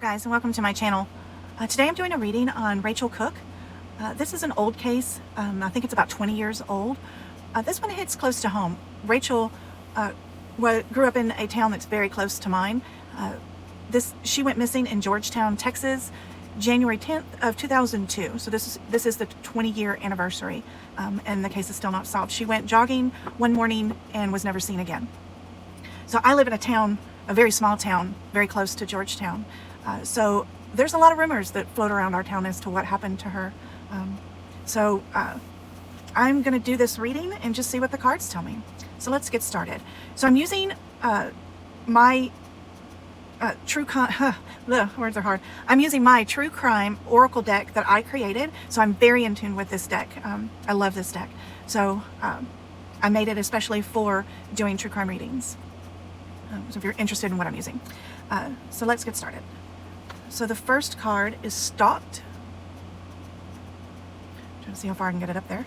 guys, and welcome to my channel. Today I'm doing a reading on Rachel Cooke. This is an old case. I think it's about 20 years old. This one hits close to home. Rachel grew up in a town that's very close to mine. She went missing in Georgetown, Texas, January 10th of 2002. So this is the 20-year anniversary, and the case is still not solved. She went jogging one morning and was never seen again. So I live in a town, a very small town, very close to Georgetown. So there's a lot of rumors that float around our town as to what happened to her. I'm going to do this reading and just see what the cards tell me. So let's get started. So I'm using my true crime, words are hard. I'm using my true crime oracle deck that I created. So I'm very in tune with this deck. I love this deck. So I made it especially for doing true crime readings. So if you're interested in what I'm using. So let's get started. So the first card is Stalked. Trying to see how far I can get it up there.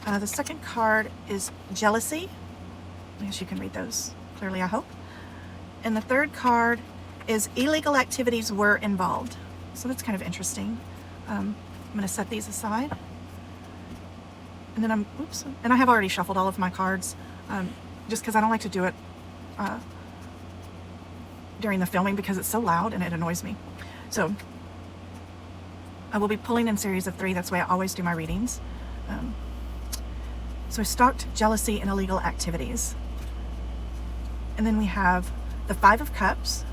The second card is Jealousy. I guess you can read those clearly, I hope. And the third card is Illegal Activities Were Involved. So that's kind of interesting. I'm going to set these aside. And then and I have already shuffled all of my cards, just because I don't like to do it during the filming because it's so loud and it annoys me. So I will be pulling in series of 3. That's the way I always do my readings. So Stalked, Jealousy, and Illegal Activities. And then we have the 5 of Cups,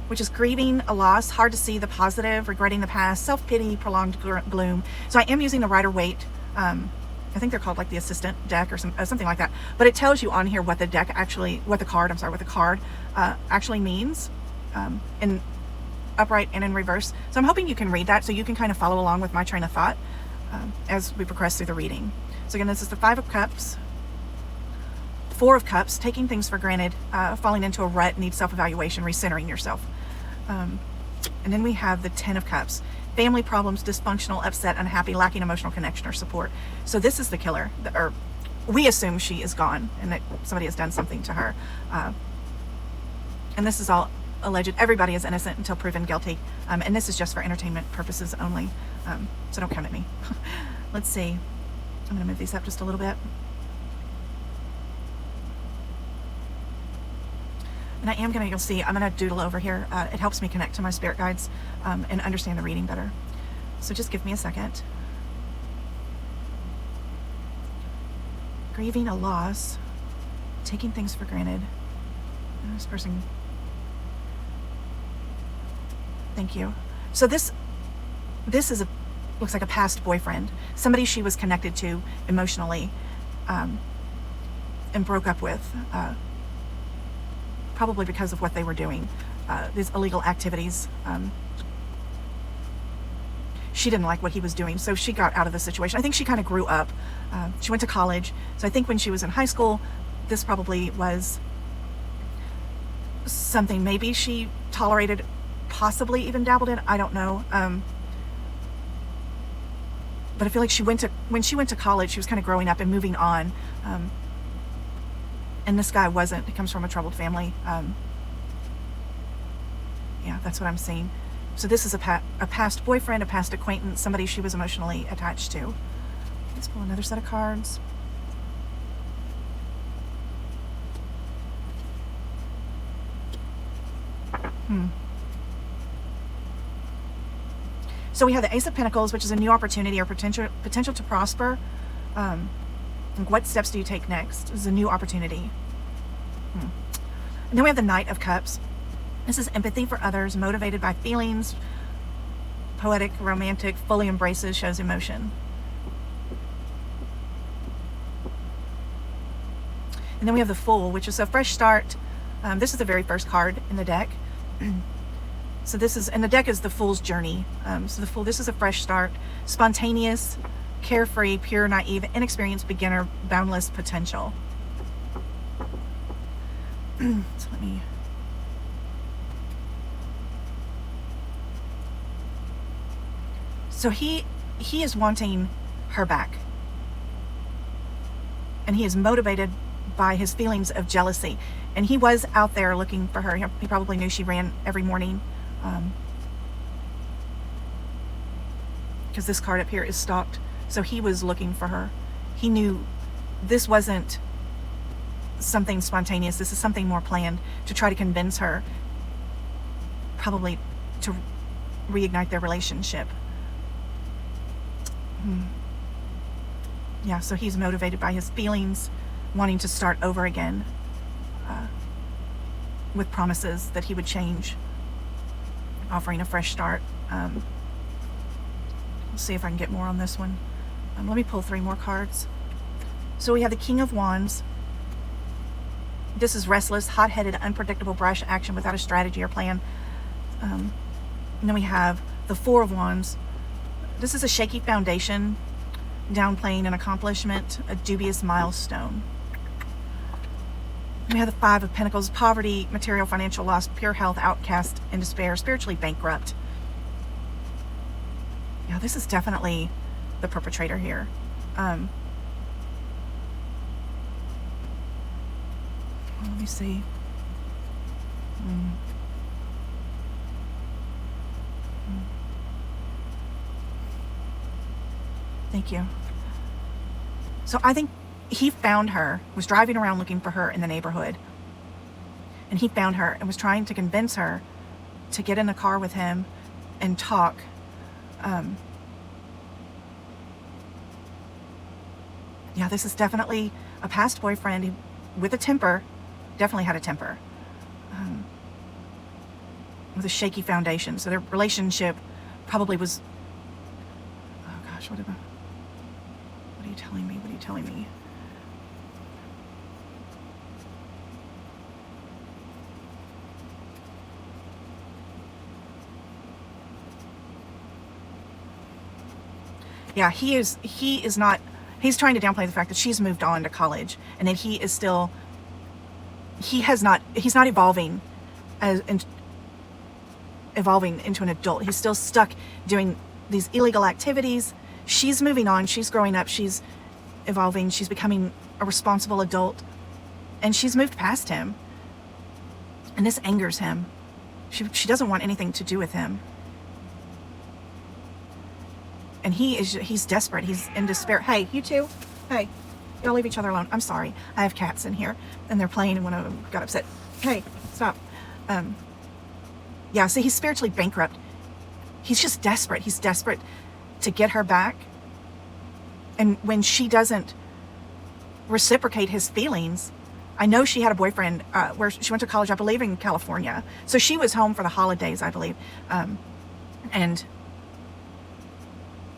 which is grieving a loss, hard to see the positive, regretting the past, self-pity, prolonged gloom. So I am using the Rider-Waite. I think they're called like the assistant deck or something like that. But it tells you on here what the card actually means in upright and in reverse. So I'm hoping you can read that so you can kind of follow along with my train of thought as we progress through the reading. So again, this is the 5 of Cups, 4 of Cups, taking things for granted, falling into a rut, need self-evaluation, recentering yourself. And then we have the 10 of Cups, family problems, dysfunctional, upset, unhappy, lacking emotional connection or support. So this is the killer, or we assume she is gone and that somebody has done something to her. And this is all alleged. Everybody is innocent until proven guilty. And this is just for entertainment purposes only. So don't come at me. Let's see. I'm going to move these up just a little bit. And I am going to, you'll see, I'm going to doodle over here. It helps me connect to my spirit guides and understand the reading better. So just give me a second. Grieving a loss, taking things for granted. This person, thank you. So this is looks like a past boyfriend, somebody she was connected to emotionally and broke up with. Probably because of what they were doing, these illegal activities. She didn't like what he was doing, so she got out of the situation. I think she kind of grew up. She went to college, so I think when she was in high school, this probably was something maybe she tolerated, possibly even dabbled in. I don't know. But I feel like when she went to college, she was kind of growing up and moving on. And this guy wasn't. He comes from a troubled family. Yeah, that's what I'm seeing. So this is a past boyfriend, a past acquaintance, somebody she was emotionally attached to. Let's pull another set of cards. So we have the Ace of Pentacles, which is a new opportunity or potential to prosper. What steps do you take next? This is a new opportunity. And then we have the Knight of Cups. This is empathy for others, motivated by feelings, poetic, romantic, fully embraces, shows emotion. And then we have the Fool, which is a fresh start. This is the very first card in the deck. So this is, and the deck is the Fool's journey. So the Fool, this is a fresh start, spontaneous, carefree, pure, naive, inexperienced beginner, boundless potential. So let me. So he is wanting her back, and he is motivated by his feelings of jealousy. And he was out there looking for her. He probably knew she ran every morning. because this card up here is stalked. So he was looking for her. He knew this wasn't something spontaneous. This is something more planned to try to convince her, probably to reignite their relationship. Yeah, so he's motivated by his feelings, wanting to start over again, with promises that he would change, offering a fresh start. Let's see if I can get more on this one. Let me pull 3 more cards. So we have the King of Wands. This is restless, hot-headed, unpredictable brash action without a strategy or plan. And then we have the Four of Wands. This is a shaky foundation, downplaying an accomplishment, a dubious milestone. We have the Five of Pentacles, poverty, material, financial loss, pure health, outcast, and despair, spiritually bankrupt. Yeah, this is definitely the perpetrator here. Let me see. Thank you. So I think he found her, was driving around looking for her in the neighborhood. And he found her and was trying to convince her to get in the car with him and talk. Yeah, this is definitely a past boyfriend with a temper. Definitely had a temper. With a shaky foundation. So their relationship probably was... Oh gosh, what are you telling me? What are you telling me? Yeah, he is not... He's trying to downplay the fact that she's moved on to college and that he is still... he's not evolving evolving into an adult. He's still stuck doing these illegal activities. She's moving on. She's growing up. She's evolving. She's becoming a responsible adult. And she's moved past him. And this angers him. She doesn't want anything to do with him. And he's desperate. He's in despair. Hey, you two. Hey, y'all leave each other alone. I'm sorry. I have cats in here and they're playing and one of them got upset. Hey, stop. Yeah, so he's spiritually bankrupt. He's just desperate. He's desperate to get her back. And when she doesn't reciprocate his feelings, I know she had a boyfriend where she went to college, I believe, in California. So she was home for the holidays, I believe. And,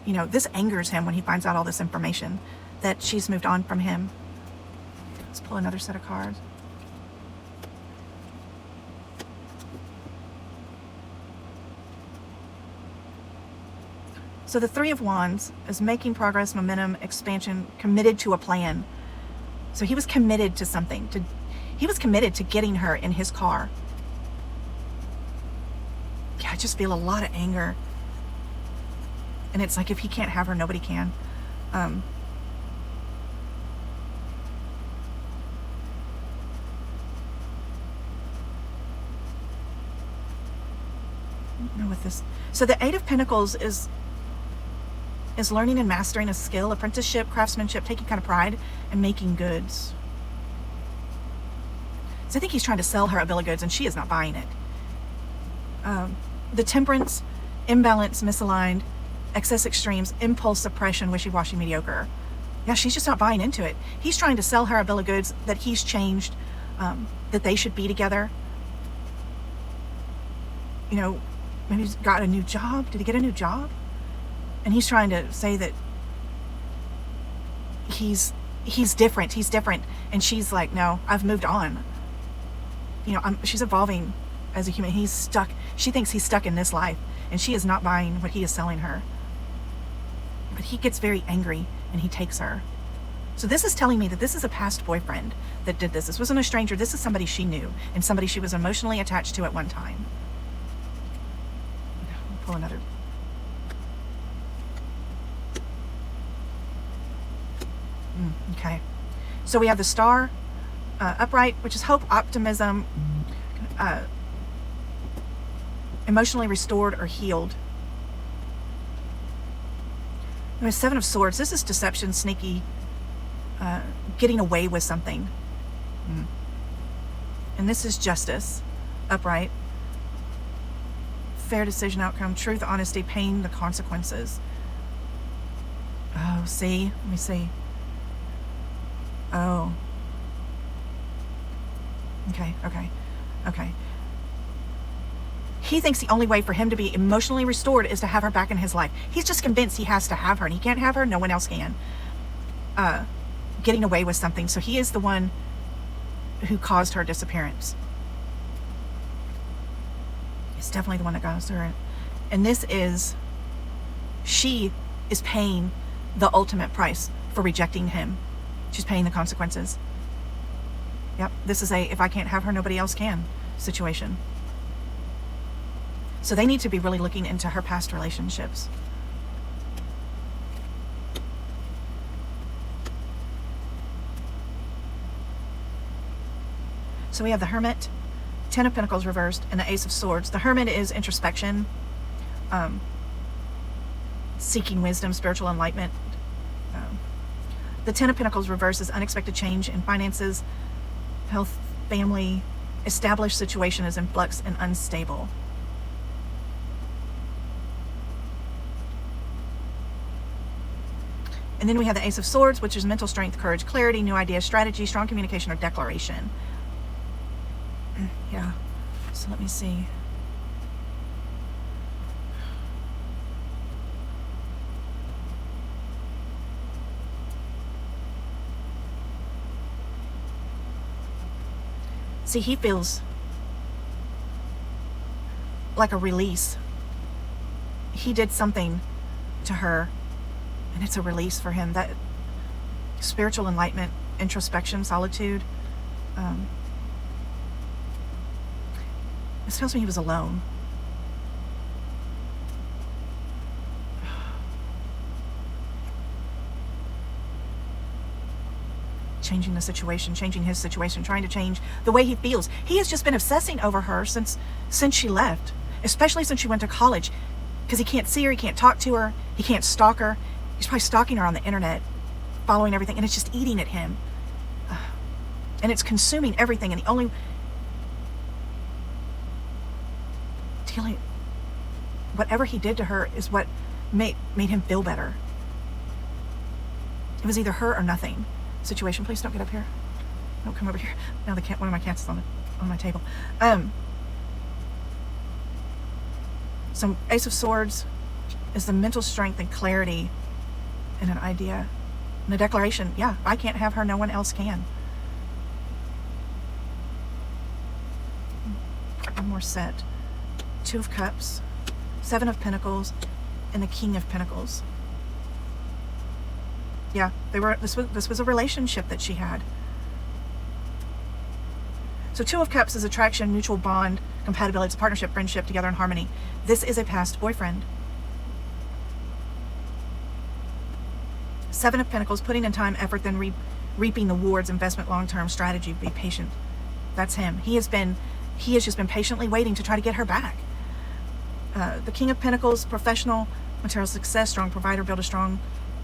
you know, this angers him when he finds out all this information, that she's moved on from him. Let's pull another set of cards. So the Three of Wands is making progress, momentum, expansion, committed to a plan. So he was committed to something. He was committed to getting her in his car. Yeah, I just feel a lot of anger. And it's like, if he can't have her, nobody can. I don't know what this... So the Eight of Pentacles is learning and mastering a skill, apprenticeship, craftsmanship, taking kind of pride, and making goods. So I think he's trying to sell her a bill of goods, and she is not buying it. The Temperance, imbalance, misaligned, excess extremes, impulse suppression, wishy-washy, mediocre. Yeah, she's just not buying into it. He's trying to sell her a bill of goods that he's changed, that they should be together. You know, maybe he's got a new job. Did he get a new job? And he's trying to say that he's different. He's different. And she's like, no, I've moved on. You know, she's evolving as a human. He's stuck. She thinks he's stuck in this life. And she is not buying what he is selling her. But he gets very angry and he takes her. So this is telling me that this is a past boyfriend that did this. This wasn't a stranger. This is somebody she knew and somebody she was emotionally attached to at one time. I'll pull another. Okay, so we have the Star, upright, which is hope, optimism, emotionally restored or healed. We have Seven of Swords. This is deception, sneaky, getting away with something. And this is justice, upright. Fair decision outcome, truth, honesty, pain, the consequences. Oh, see? Let me see. Oh. Okay. He thinks the only way for him to be emotionally restored is to have her back in his life. He's just convinced he has to have her, and he can't have her, no one else can. Getting away with something. So he is the one who caused her disappearance. He's definitely the one that caused her. And this is, she is paying the ultimate price for rejecting him. She's paying the consequences. Yep, this is a if I can't have her, nobody else can situation. So they need to be really looking into her past relationships. So we have the Hermit, Ten of Pentacles reversed, and the Ace of Swords. The Hermit is introspection, seeking wisdom, spiritual enlightenment. The Ten of Pentacles reversed is unexpected change in finances, health, family. Established situation is in flux and unstable. And then we have the Ace of Swords, which is mental strength, courage, clarity, new ideas, strategy, strong communication, or declaration. Yeah. So let me see. See, he feels like a release. He did something to her, and it's a release for him. That spiritual enlightenment, introspection, solitude. This tells me he was alone. Changing the situation, changing his situation, trying to change the way he feels. He has just been obsessing over her since she left, especially since she went to college, because he can't see her, he can't talk to her, he can't stalk her. He's probably stalking her on the internet, following everything, and it's just eating at him. And it's consuming everything, and the only whatever he did to her is what made him feel better. It was either her or nothing situation. Please don't get up here. Don't come over here. Now the cat, one of my cats is on my table. So Ace of Swords is the mental strength and clarity and an idea. And the declaration, yeah, I can't have her, no one else can. One more set. Two of Cups, Seven of Pentacles, and the King of Pentacles. Yeah, this was a relationship that she had. So Two of Cups is attraction, mutual bond, compatibility. It's a partnership, friendship, together in harmony. This is a past boyfriend. Seven of Pentacles, putting in time, effort, then reaping the rewards, investment, long-term strategy, be patient. That's him. He has just been patiently waiting to try to get her back. The King of Pentacles, professional, material success, strong provider, build a strong,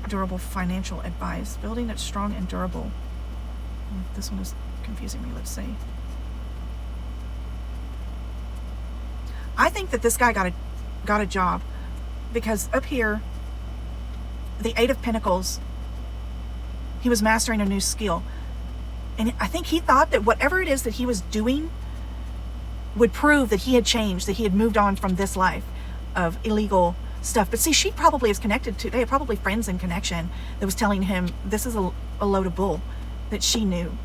durable financial advice. Building that's strong and durable. This one is confusing me. Let's see. I think that this guy got a job, because up here, the Eight of Pentacles, he was mastering a new skill. And I think he thought that whatever it is that he was doing would prove that he had changed, that he had moved on from this life of illegal stuff. But see, she probably is connected to, they had probably friends in connection that was telling him this is a load of bull that she knew.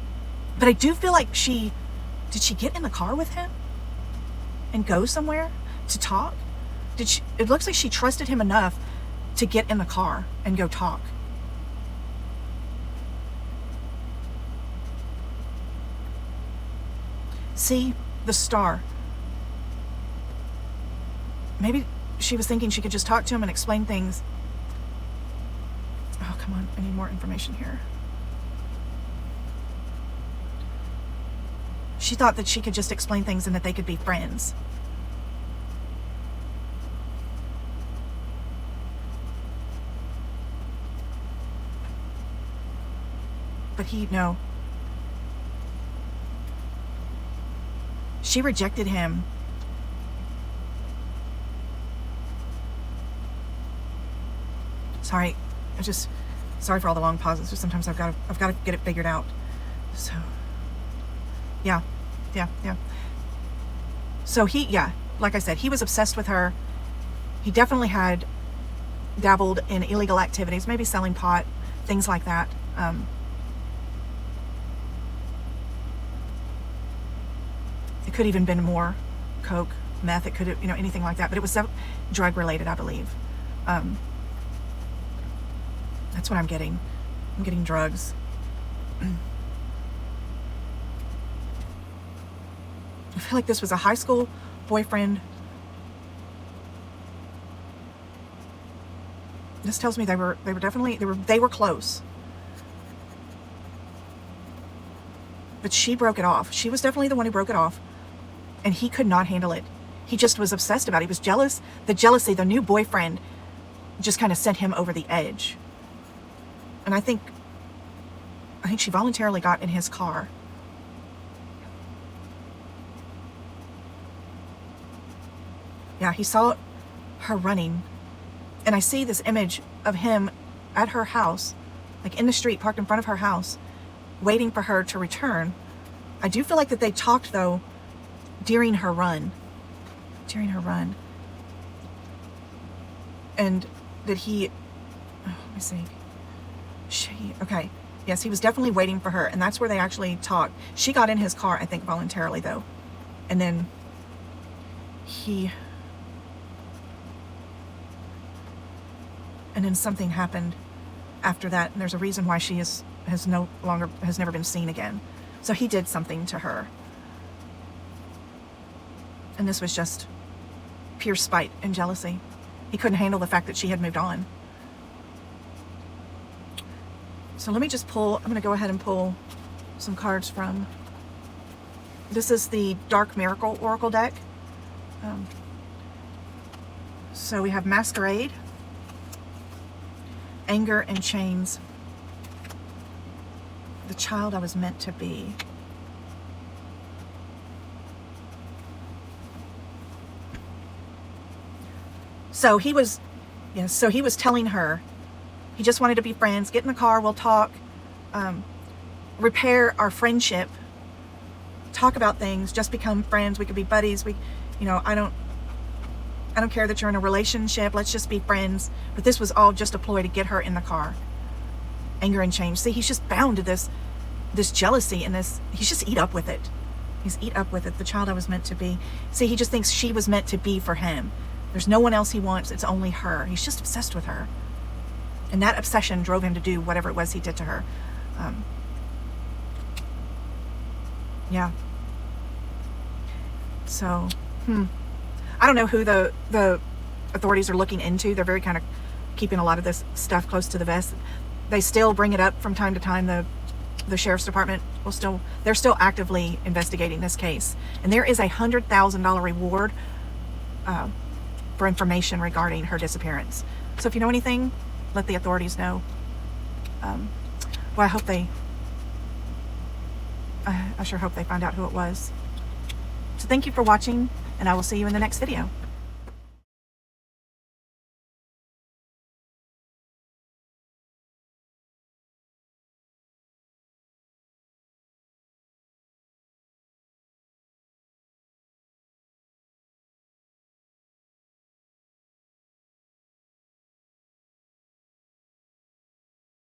But I do feel like did she get in the car with him and go somewhere to talk? It looks like she trusted him enough to get in the car and go talk. See, the Star. Maybe she was thinking she could just talk to him and explain things. Oh, come on. I need more information here. She thought that she could just explain things and that they could be friends. But no. She rejected him. Sorry, sorry for all the long pauses. Just sometimes I've got to get it figured out. So, yeah. So like I said, he was obsessed with her. He definitely had dabbled in illegal activities, maybe selling pot, things like that. It could even been more coke, meth. It could have, anything like that. But it was drug related, I believe. That's what I'm getting. I'm getting drugs. I feel like this was a high school boyfriend. This tells me they were close. But she broke it off. She was definitely the one who broke it off. And he could not handle it. He just was obsessed about it. He was jealous. The jealousy, the new boyfriend, just kind of sent him over the edge. And I think she voluntarily got in his car. Yeah, he saw her running. And I see this image of him at her house, like in the street, parked in front of her house, waiting for her to return. I do feel like that they talked, though, during her run. And that he, let me see. Okay. Yes, he was definitely waiting for her. And that's where they actually talked. She got in his car, I think, voluntarily, though. And then something happened after that. And there's a reason why she has never been seen again. So he did something to her. And this was just pure spite and jealousy. He couldn't handle the fact that she had moved on. So let me just I'm going to go ahead and pull some cards from. This is the Dark Miracle Oracle deck. So we have Masquerade, Anger and Chains, The Child I Was Meant to Be. So he was telling her, he just wanted to be friends, get in the car, we'll talk, repair our friendship, talk about things, just become friends, we could be buddies, I don't care that you're in a relationship, let's just be friends. But this was all just a ploy to get her in the car. Anger and Change. See, he's just bound to this jealousy and he's just eat up with it. The child I was meant to be. See, he just thinks she was meant to be for him. There's no one else he wants. It's only her. He's just obsessed with her. And that obsession drove him to do whatever it was he did to her. Yeah. So, I don't know who the authorities are looking into. They're very kind of keeping a lot of this stuff close to the vest. They still bring it up from time to time. The sheriff's department they're still actively investigating this case. And there is a $100,000 reward for information regarding her disappearance. So if you know anything, let the authorities know. Well, I sure hope they find out who it was. So thank you for watching, and I will see you in the next video.